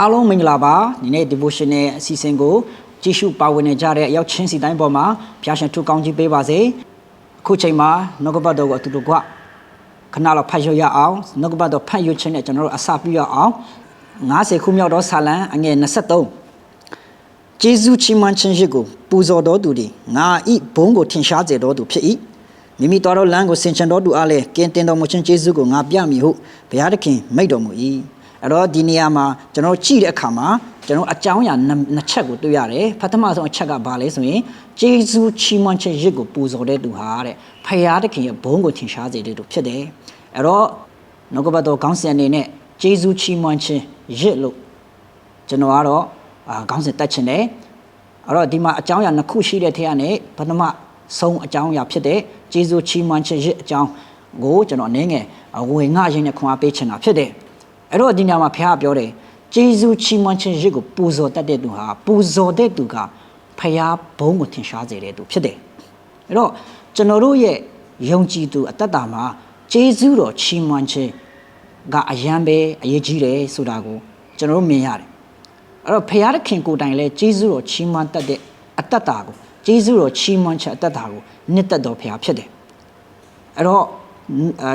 အားလုံးမင်္ဂလာပါဒီနေ့ devotion နဲ့အစီအစဉ်ကိုကြည့်ရှုပါဝင်နေကြတဲ့အရောက်ချင်းစီတိုင်းပေါ်မှာဘုရားရှင်ထူကောင်းကြီးပေးပါစေအခုချိန်မှာနှုတ်ကပတ်တော်ကိုအတူတူကခဏလောက်ဖတ်ရအောင်နှုတ်ကပတ်တော်ဖတ်ရခြင်းနဲ့ကျွန်တော်တို့အစပြုရအောင်90ခုမြောက်သောစာလံအငယ်23ဂျေဇုချီးမွမ်းခြင်းရှိကိုပူဇော်တော်သူသည်ငါဤဘုန်းကိုထင်ရှားစေတော်သူဖြစ်၏မိမိတော်လမ်းကိုဆင်ခြင်တော်သူအားလည်းကင်တင်တော်မူခြင်းဂျေဇုကိုငါပြမည်ဟုဘုရားသခင်မိန့်တော်မူ၏အဲ့တော့ဒီနေရာမှာကျွန်တော်ကြည့်တဲ့အခါမှာကျွန်တော်အကြောင်းအရာနှစ်ချက်ကိုတွေ့ရတယ်ပထမဆုံးအချက်ကဘာလဲဆိုရင်ဂျေဇုချီးမွမ်းခြင်းရစ်ကိုပူဇော်တဲ့သူဟာတဲ့ဖခင်သခင်ရဲ့ဘုန်းကိုထင်ရှားစေတဲ့သူဖြစ်တယ်အဲ့တော့နှုတ်ကပတ်တော်ခေါင်းစဉ်အနေနဲ့ဂျေဇုချီးမွမ်းခြင်းရစ်လို့ကျွန်တော်ကတော့ခေါင်းစဉ်တက်ချင်တယ်အဲ့တော့ဒီမှာအကြောင်းအရာနှစ်ခုရှိတဲ့ထဲကနေပထမဆုံးအကြောင်းအရာဖြစ်တဲ့ဂျေဇုချီးမွမ်းခြင်းရစ်အကြောင်းကိုကျွန်တော်အနေငယ်ဝေငှရင်းနဲ့ခွန်အားပေးချင်တာဖြစ်တယ်အဲ့တော့ဒီညမှာဖခင်ပြောတယ်ဂျေဇုချီးမွမ်းခြင်းရစ်ကိုပူဇော်တတ်တဲ့သူဟာပူဇော်တဲ့သူကဖခင်ဘုန်းကိုထင်ရှားစေတဲ့သူဖြစ်တယ်အဲ့တော့ကျွန်တော်တို့ရဲ့ယုံကြည်သူအသက်တာမှာဂျေဇုတော်ချီးမွမ်းခြင်းကအယံပဲအရေးကြီးတယ်ဆိုတာကိုကျွန်တော်တို့မြင်ရတယ်အဲ့တော့ဖခင်သခင်ကိုယ်တိုင်လည်းဂျေဇုတော်ချီးမွမ်းတတ်တဲ့အသက်တာကိုဂျေဇုတော်ချီးမွမ်းခြင်းအသက်တာကိုနှစ်သက်တော်ဖခင်ဖြစ်တယ်အဲ့တော့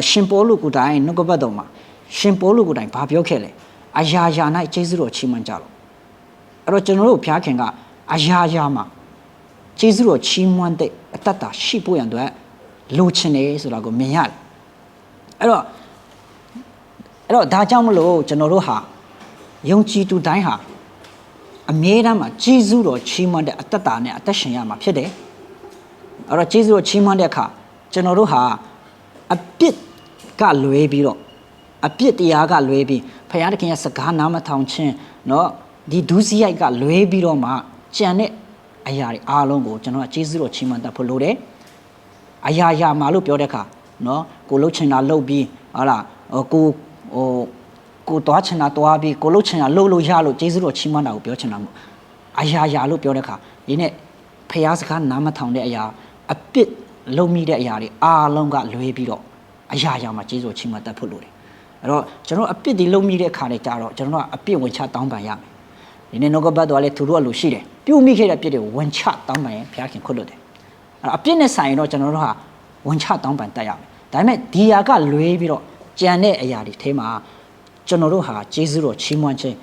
ရှင်ပေါလုကိုယ်တိုင်နှုတ်ကပတ်တော်မှာရှင်ပေါလုကိုယ်တိုင်ဘာပြောခဲ့လဲအရာရာ၌ဂျေဇုတော်ချီးမွမ်းကြလို့အဲ့တော့ကျွန်တော်တို့ဘုရားခင်ကအရာရာမှာဂျေဇုတော်ချီးမွမ်းတဲ့အတ္တတာရှိဖို့ရန်အတွက်လိုချင်တယ်ဆိုတာကိုမြင်ရတယ်အဲ့တော့ဒါကြောင့်မလို့ကျွန်တော်တို့ဟာယုံကြည်သူတိုင်းဟာအမြဲတမ်းမှာဂျေဇုတော်ချီးမွမ်းတဲ့အတ္တတာနဲ့အသက်ရှင်ရမှာဖြစ်တယ်အဲ့တော့ဂျေဇုတော်ချီးမွမ်းတဲ့အခါကျွန်တော်တို့ဟာအပြစ်ကလွဲပြီးတော့အပြစ်တရားကလွဲပြီးဖခင်သခင်ရဲ့စကားနားမထောင်ခြင်းเนาะဒီဒုစရိုက်ကလွဲပြီးတော့မှကြံတဲ့အရာတွေအားလုံးကိုကျွန်တော်ကကျေးဇူးတော်ချီးမွမ်းတတ်ဖို့လိုတယ်အရာရာမှာလို့ပြောတဲ့အခါเนาะကိုလှုပ်ချင်တာလှုပ်ပြီးဟုတ်လားကိုတွားချင်တာတွားပြီးကိုလှုပ်ချင်တာလှုပ်လို့ရလို့ကျေးဇူးတော်ချီးမွမ်းတာကိုပြောချင်တာမို့အရာရာလို့ပြောတဲ့အခါဒီနေ့ဖခင်စကားနားမထောင်တဲ့အရာအပြစ်လုံးမိတဲ့အရာတွေအားလုံးကလွဲပြီးတော့အရာရာမှာကျေးဇူးတော်ချီးမွမ်းတတ်ဖို့လိုတယ်အဲ့တော့ကျွန်တော်အပြစ်ဒီလုံးမိတဲ့ခါနဲ့ကြာတော့ကျွန်တော်ကအပြစ်ဝင်ချတောင်းပန်ရမယ်ဒီနေ့နှုတ်ကပတ်တော်ကလည်းသူတို့အလိုရှိတယ်ပြုမိခဲ့တဲ့အပြစ်တွေကိုဝင်ချတောင်းပန်ရင်ဘုရားခင်ခွတ်လို့တယ်အဲ့အပြစ်နဲ့ဆိုင်ရင်တော့ကျွန်တော်တို့ဟာဝင်ချတောင်းပန်တတ်ရမယ်ဒါပေမဲ့ဒီဟာကလွဲပြီးတော့ကြံတဲ့အရာတွေထဲမှာကျွန်တော်တို့ဟာဂျေဇုတော်ချီးမွမ်းခြင်း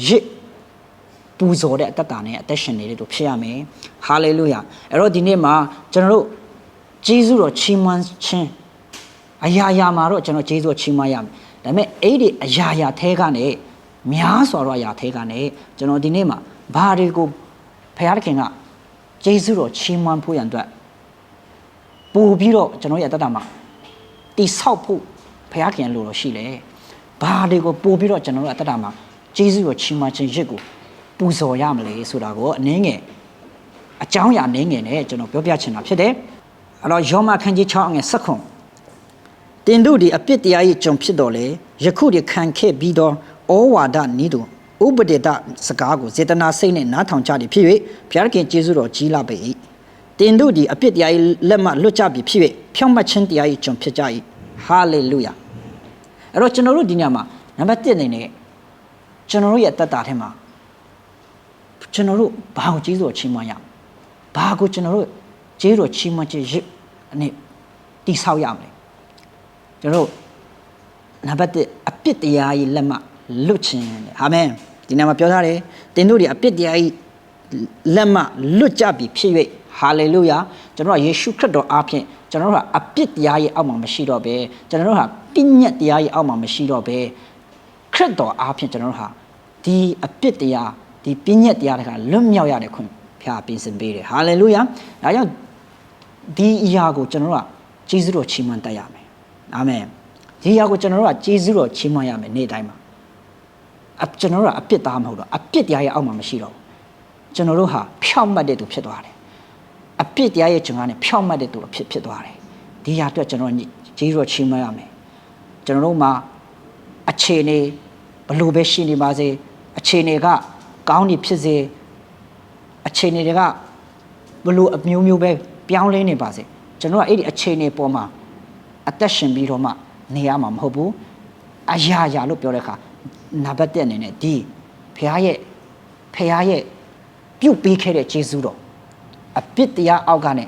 ရစ်ပူဇော်တဲ့အတ္တနဲ့အသက်ရှင်နေတဲ့သူဖြစ်ရမယ်ဟာလေလုယာအဲ့တော့ဒီနေ့မှာကျွန်တော်တို့ဂျေဇုတော်ချီးမွမ်းခြင်းအရာရာမှာတော့ကျွန်တော်ဂျေဇုတော်ချီးမွမ်းရမယ်ဒါပေမဲ့အဲ့ဒီအရာရာထဲကနေများစွာသောအရာထဲကနေကျွန်တော်ဒီနေ့မှာဘာတွေကိုဖခင်သခင်ကဂျေဇုတော်ချီးမွမ်းဖို့ရန်အတွက်ပို့ပြီးတော့ကျွန်တော်ရဲ့အတ္တမှာတိဆောက်ဖို့ဖခင်လိုတော့ရှိတယ်ဘာတွေကိုပို့ပြီးတော့ကျွန်တော်တို့အတ္တမှာဂျေဇုတော်ချီးမွမ်းခြင်းရစ်ကိုပူဇော်ရမလဲဆိုတာကိုအနည်းငယ်အကြောင်းအရာအနည်းငယ်နဲ့ကျွန်တော်ပြောပြချင်တာဖြစ်တယ်အဲ့တော့ယောမခန်းကြီး6အငယ်7တင်တို့ဒီအပြစ်တရား၏ကြုံဖြစ်တော်လေယခုဒီခံခဲ့ပြီးတော့ဩဝါဒနည်းသူဥပဒေတစကားကိုစေတနာစိတ်နဲ့နားထောင်ကြသည်ဖြစ်၍ဘုရားခင်ကျေးဇူးတော်ကြီးလာပေ၏တင်တို့ဒီအပြစ်တရား၏လက်မှလွတ်ကြပြီဖြစ်၍ဖြောင့်မတ်ခြင်းတရား၏ကြုံဖြစ်ကြ၏ဟာလေလုယာအဲ့တော့ကျွန်တော်တို့ဒီညမှာနံပါတ်1အနေနဲ့ကျွန်တော်တို့ရဲ့တတ်တာထဲမှာကျွန်တော်တို့ဘာကိုကျေးဇူးတော်ချီးမွမ်းရဘာကိုကျွန်တော်တို့ကျေးဇူးတော်ချီးမွမ်းခြင်းရစ်အနေတိဆောက်ရမလဲကျွန်တော်နံပါတ်1အပြစ်တရားကြီးလက်မှလွတ်ခြင်းတဲ့အာမင်ဒီနေ့မှာပြောထားတယ်တင်တို့တွေအပြစ်တရားကြီးလက်မှလွတ်ကြပြီဖြစ်၍ဟာလေလုယာကျွန်တော်ကယေရှုခရစ်တော်အားဖြင့်ကျွန်တော်တို့ကအပြစ်တရားကြီးအောက်မှာမရှိတော့ဘဲကျွန်တော်တို့ဟာပညတ်တရားကြီးအောက်မှာမရှိတော့ဘဲခရစ်တော်အားဖြင့်ကျွန်တော်တို့ဟာဒီအပြစ်တရားဒီပညတ်တရားတွေကလွတ်မြောက်ရတဲ့ခွင့်ဖျားပြင်ဆင်ပေးတယ်ဟာလေလုယာဒါကြောင့်ဒီအရာကိုကျွန်တော်တို့ကကျေးဇူးတော်ချီးမွမ်းတတ်ရမယ်အာမင်ဒီအရာကိုကျွန်တော်တို့ကကျေးဇူးတော်ချီးမွမ်းရမယ်နေ့တိုင်းမှာကျွန်တော်တို့ကအပြစ်သားမဟုတ်တော့အပြစ်တရားရဲ့အောက်မှာမရှိတော့ဘူးကျွန်တော်တို့ဟာဖြောင့်မတ်တဲ့သူဖြစ်သွားတယ်အပြစ်တရားရဲ့ကျွန်တော်နဲ့ဖြောင့်မတ်တဲ့သူဖြစ်သွားတယ်ဒီအရာအတွက်ကျွန်တော်ကျေးဇူးတော်ချီးမွမ်းရမယ်ကျွန်တော်တို့မှာအခြေအနေဘလို့ပဲရှိနေပါစေအခြေအနေကကောင်းနေဖြစ်စေအခြေအနေတွေကဘလို့အမျိုးမျိုးပဲပြောင်းလဲနေပါစေကျွန်တော်ကအဲ့ဒီအခြေအနေပေါ်မှာအသက်ရှင်ပြီးတော့မှနေရမှာမဟုတ်ဘူးအရာရာလို့ပြောတဲ့အခါနံပါတ်1အနေနဲ့ဒီဘ ဖះရဲ့ပြုတ်ပေးခဲ့တဲ့ယေရှုတော်အပြစ်တရားအောက်ကနေ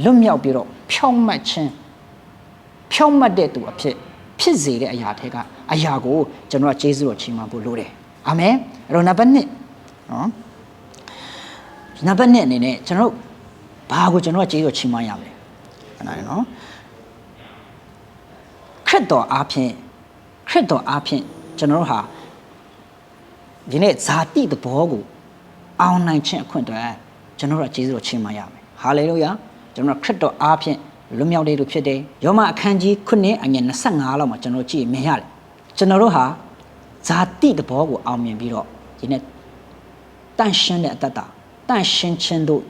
လွတ်မြောက်ပြီးတော့ဖြောင့်မတ်တဲ့သူအဖြစ်စေတဲ့အရာတွေကအရာကိုကျွန်တော်ကယေရှုတော်ချီးမွမ်းဖို့လိုတယ်အာမင်အဲ့တော့နံပါတ်1နော်နံပါတ်2အနေနဲ့ကျွန်တော်ဘာကိုကျွန်တော်ကယေရှုတော်ချီးမွမ်းရမလဲအဲ့ဒါနော်ခရစ်တော်အားဖြင့်ကျွန်တော်ဟာဒီနေ့ဇာတိသဘောကိုအောင်နိုင်ခြင်းအခွင့်အရေးကျွန်တော်တို့ယေရှုတော်ချီးမွမ်းရမယ်ဟာလေလုယာကျွန်တော်ခရစ်တော်အားဖြင့်လွတ်မြောက်တဲ့သူဖြစ်တယ်ယောမအခန်းကြီး9အငယ်25လောက်မှာကျွန်တော်ကြည့်မြင်ရတယ်ကျွန်တော်တို့ဟာဇာတိသဘောကိုအောင်မြင်ပြီးတော့ဒီနေ့တန့်ရှင်းတဲ့အတ္တတန့်ရှင်းခြင်းတို့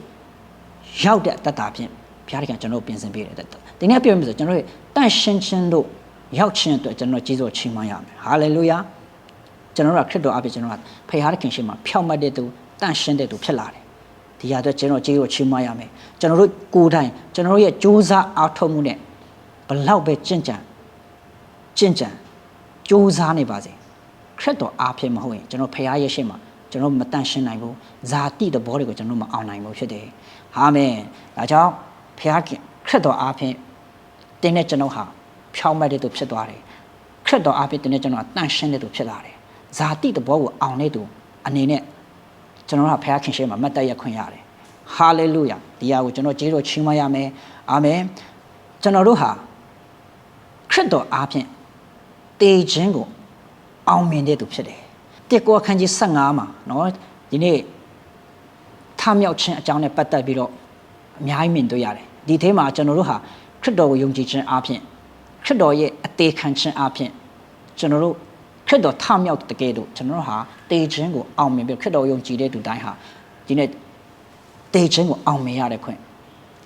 ရောက်တဲ့အတ္တဖြင့်ဘုရားခင်ကျွန်တော်ပြင်ဆင်ပေးတယ်ဒီနေ့ပြောမယ်ဆိုကျွန်တော်တို့တန့်ရှင်းခြင်းတို့ရောက်ခြင်းအတွက်ကျွန်တော်ယေရှုတော်ချီးမွမ်းရမယ်ဟာလေလုယာကျွန်တော်တို့ခရစ်တော်အားဖြင့်ကျွန်တော်ကဖခင်ရှင်မှာဖြောင့်မတ်တဲ့သူတန့်ရှင်းတဲ့သူဖြစ်လာတယ်ဒီဟာအတွက်ကျွန်တော်ယေရှုတော်ချီးမွမ်းရမယ်ကျွန်တော်တို့ကိုယ်တိုင်ကျွန်တော်တို့ရဲ့ကြိုးစားအားထုတ်မှုနဲ့ဘလောက်ပဲကြင်ကြံကြိုးစားနေပါစေခရစ်တော်အားဖြင့်မဟုတ်ရင်ကျွန်တော်ဖခင်ရဲ့ရှေ့မှာကျွန်တော်မတန့်ရှင်းနိုင်ဘူးဇာတိသဘောတွေကိုကျွန်တော်မအောင်နိုင်ဘူးဖြစ်တယ်အာမင်ဒါကြောင့်ဖခင်ခရစ်တော်အားဖြင့်တင်းတဲ့ကျွန်တော်ဟာဖြောင့်မတ်တဲ့သူဖြစ်သွားတယ်ခရစ်တော်အားဖြင့်တင်းတဲ့ကျွန်တော်ကတန့်ရှင်းတဲ့သူဖြစ်လာတယ်ဇာတိသဘောကိုအောင်တဲ့သူအနေနဲ့ကျွန်တော်ကဖခင်ရှေ့မှာမတ်တက်ရခွင့်ရတယ်ဟာလေလုယာဒီဟာကိုကျွန်တော်ယေရှုတော်ချီးမွမ်းရမယ်အာမင်ကျွန်တော်တို့ဟာခရစ်တော်အားဖြင့်တည်ခြင်းကိုအောင်မြင်တဲ့သူဖြစ်တယ်တိကောအခန်းကြီး15မှာနော်ဒီနေ့ထမြောက်ခြင်းအကြောင်းနဲ့ပတ်သက်ပြီးတော့အများကြီးမြင်တွေ့ရတယ်ဒီထဲမှာကျွန်တော်တို့ဟာခရစ်တော်ကိုယုံကြည်ခြင်းအားဖြင့်ခရစ်တော်ရဲ့အသေးခံခြင်းအားဖြင့်ကျွန်တော်တို့ခရစ်တော်ထမြောက်တကယ်တော့ကျွန်တော်တို့ဟာတည်ခြင်းကိုအောင်မြင်ပြီးခရစ်တော်ယုံကြည်တဲ့သူတိုင်းဟာဒီနေ့တည်ခြင်းကိုအောင်မြင်ရတဲ့ခွင့်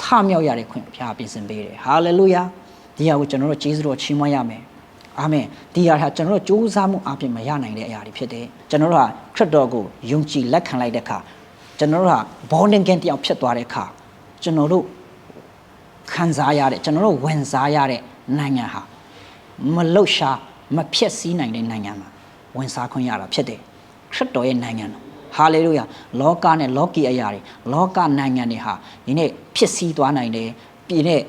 ထမြောက်ရတဲ့ခွင့်ဘုရားပြင်ဆင်ပေးတယ်ဟာလေလုယာဒီဟာကိုကျွန်တော်တို့ယေရှုတော်ချီးမွမ်းရမယ်အာမင်ဒီဟာဟာကျွန်တော်တို့ကြိုးစားမှုအပြင်မရနိုင်တဲ့အရာတွေဖြစ်တယ်ကျွန်တော်တို့ဟာခရစ်တော်ကိုယုံကြည်လက်ခံလိုက်တဲ့အခါကျွန်တော်တို့ဟာဘောလင်ကန်တယောက်ဖြစ်သွားတဲ့အခါကျွန်တော်တို့ခံစားရတဲ့ကျွန်တော်တို့ဝင်စားရတဲ့နိုင်ငံဟာမလှုပ်ရှားမဖြစ်စည်းနိုင်တဲ့နိုင်ငံမှာဝင်စားခွင့်ရတာဖြစ်တယ်ခရစ်တော်ရဲ့နိုင်ငံတော်ဟာလေလုယာလောကနဲ့လောကီအရာတွေလောကနိုင်ငံတွေဟာဒီနေ့ဖြစ်စည်းသွားနိုင်တယ်ပြည်နဲ့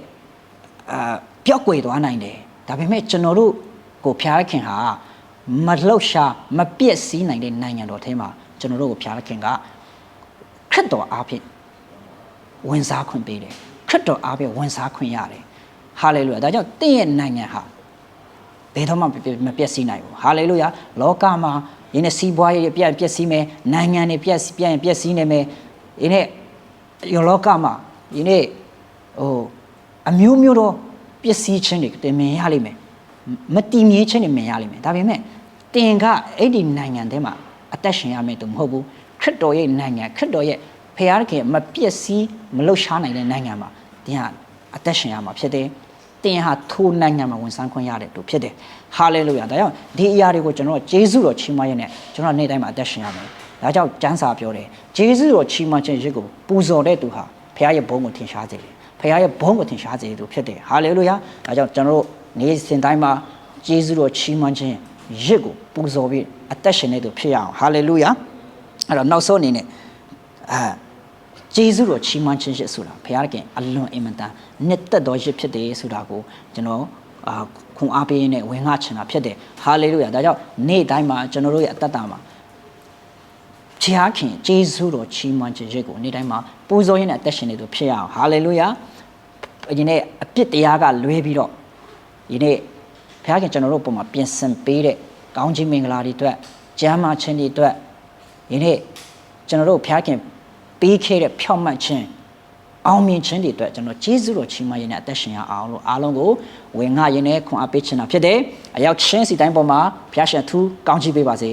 ပျောက်ကွယ်သွားနိုင်တယ်ဒါပေမဲ့ကျွန်တော်တို့ကိုဖျားခင်ဟာမလှုပ်ရှားမပြည့်စည်နိုင်တဲ့နိုင်ငံတော်ထဲမှာကျွန်တော်တို့ကိုဖျားခင်ကခရစ်တော်အားဖြင့်ဝင်စားခွင့်ပေးတယ်ခရစ်တော်အားဖြင့်ဝင်စားခွင့်ရတယ်ဟာလေလုယာဒါကြောင့်တင့်ရဲ့နိုင်ငံဟာဘယ်တော့မှမပြည့်စည်နိုင်ဘူးဟာလေလုယာလောကမှာဒီနေ့စီးပွားရေးပြည့်စည်မယ်နိုင်ငံတွေပြည့်စည်နေမယ်ဒီနေ့လောကမှာဒီနေ့အမျိုးမျိုးသောပစ္စည်းချင်းတွေတင်မြင်ရလိမ့်မယ်မတည်မြဲခြင်းတွေမြင်ရလိမ့်မယ်ဒါပေမဲ့တင်ကအဲ့ဒီနိုင်ငံထဲမှာအသက်ရှင်ရမယ်သူမဟုတ်ဘူးခရစ်တော်ရဲ့နိုင်ငံခရစ်တော်ရဲ့ဖခင်မပျက်စီးမလှုပ်ရှားနိုင်တဲ့နိုင်ငံမှာတင်ဟာအသက်ရှင်ရမှာဖြစ်တယ်တင်ဟာထိုနိုင်ငံမှာဝန်ဆောင်ခွင့်ရတဲ့သူဖြစ်တယ်ဟာလေလုယာဒါကြောင့်ဒီအရာတွေကိုကျွန်တော်ယေရှုတော်ချီးမွမ်းရတဲ့ကျွန်တော်နေ့တိုင်းမှာအသက်ရှင်ရမယ်ဒါကြောင့်ကျမ်းစာပြောတယ်ယေရှုတော်ချီးမွမ်းခြင်းရစ်ကိုပူဇော်တဲ့သူဟာဖခင်ရဲ့ဘုန်းကိုထင်ရှားစေတယ်ဖခင်ရဲ့ဘုန်းကိုထင်ရှားစေတဲ့သူဖြစ်တယ်ဟာလေလုယာဒါကြောင့်ကျွန်တော်တို့နေ့စဉ်တိုင်းမှာယေရှုတော်ချီးမွမ်းခြင်းရစ်ကိုပူဇော်ပြီးအသက်ရှင်နေသူဖြစ်ရအောင်ဟာလေလုယာအဲ့တော့နောက်ဆုံးအနေနဲ့ယေရှုတော်ချီးမွမ်းခြင်းရစ်ဆိုတာဘုရားခင်အလွန်အင်မတန်နှစ်သက်တော်ရစ်ဖြစ်တယ်ဆိုတာကိုကျွန်တော်ခွန်အားပေးနေဝင်ငှချင်တာဖြစ်တယ်ဟာလေလုယာဒါကြောင့်နေ့တိုင်းမှာကျွန်တော်တို့ရဲ့အသက်တာမှာဘုရားခင်ယေရှုတော်ချီးမွမ်းခြင်းရစ်ကိုနေ့တိုင်းမှာပူဇော်ရင်းနဲ့အသက်ရှင်နေသူဖြစ်ရအောင်ဟာလေလုယာဒီနေ့အပြစ်တရားကလွဲပြီးတော့ဒီနေ့ဘုရားခင်ကျွန်တော်တို့ပုံမှာပြင်ဆင်ပေးတဲ့ကောင်းခြင်းမင်္ဂလာတွေအတွက်ကျမ်းမာခြင်းတွေအတွက်ဒီနေ့ကျွန်တော်တို့ဘုရားခင်ပေးခဲ့တဲ့ဖြောင့်မတ်ခြင်းအောင်မြင်ခြင်းတွေအတွက်ကျွန်တော်ယေရှုတော်ချီးမွမ်းရင်းနဲ့အသက်ရှင်ရအောင်လို့အားလုံးကိုဝင်ငှရင်းနဲ့ခွန်အားပေးချင်တာဖြစ်တယ်အရောက်ချင်းစီတိုင်းပေါ်မှာဘုရားရှင်ထူးကောင်းချီးပေးပါစေ